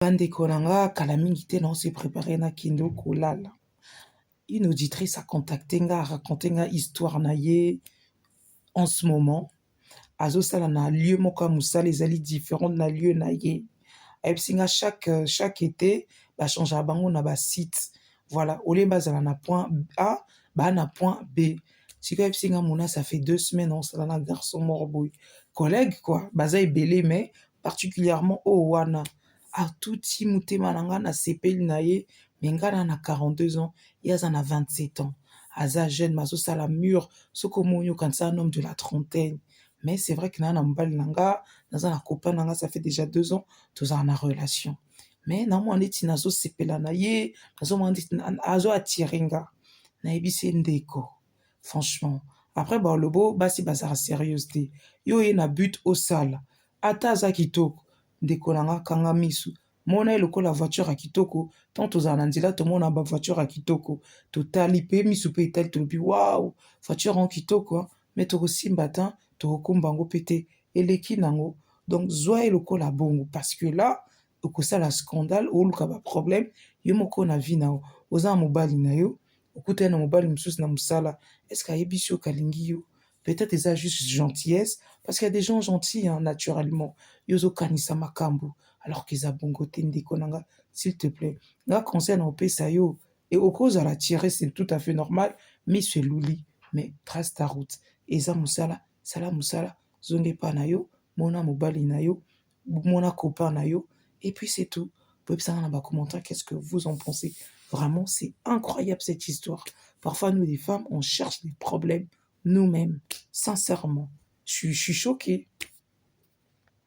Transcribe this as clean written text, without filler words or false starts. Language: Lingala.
Bandeko na nga kala mingi te na on s'est préparé na kende kolala. Une auditrice a contacté nga, a raconté nga histoire na ye en ce moment. Azosala na lieu moko ya mosala ezali différent na lieu na ye. Ayebisi nga chaque été bachangeaka bango na basite. Voilà, au lieu bazala na point A, baa na point B. Sikoyo ayebisi nga mona ça fait 2 semaines osala na garçon moko boye. Collègue quoi, baza ebele mais particulièrement oyo wana. Atuti motema na nga nasepeli na ye, me nga na 42 ans, ye aza na 27 ans. Aza jeune, mais azosala mûr, soki omoni okanisa un homme de la trentaine. Mais c'est vrai que na mobali na nga, naza na copain na nga, ça fait déjà 2 ans, tozala na relation. Mais namona neti nazosepela na ye, nazomona neti azo attire nga. Nayebisi ye ndeko, franchement. Après balobo, basi bazala sérieuse te. Yo ye na but osala. Ata aza kitoko. Ndeko na nga kanga misu. Mona ye lokola voiture ya kitoko, tant tozala na nzela tomona ba voiture ya kitoko. Totali pe misu pe etali tolobi waouh, voiture en kitoko, mais tokosimba ta, tokokumba ngo pe te eleki nango. Donc zwa ye lokola bongo parce que là, okosala scandale, oluka ba problème, yo moko na vie na yo. Oza mobali na yo, okutana na mobali mosusu na mosala. Est-ce que ayebi si okalingi yo? Peut-être eza juste gentillesse, parce qu'il y a des gens gentils, hein, naturellement. Yozo kanisa makambu, alors qu'ils a bongo te ndeko nanga, s'il te plaît. Nga conseil na opesa yo, et au cause à la tirer, c'est tout à fait normal, mais c'est louli, mais trace ta route. Eza musala, sala musala, zonge pa na yo, mona mobali na yo, mona copain na yo, et puis c'est tout. Vous pouvez savoir dans les commentaires qu'est-ce que vous en pensez. Vraiment, c'est incroyable cette histoire. Parfois, nous les femmes, on cherche des problèmes nous-mêmes. Sincèrement, je suis choquée.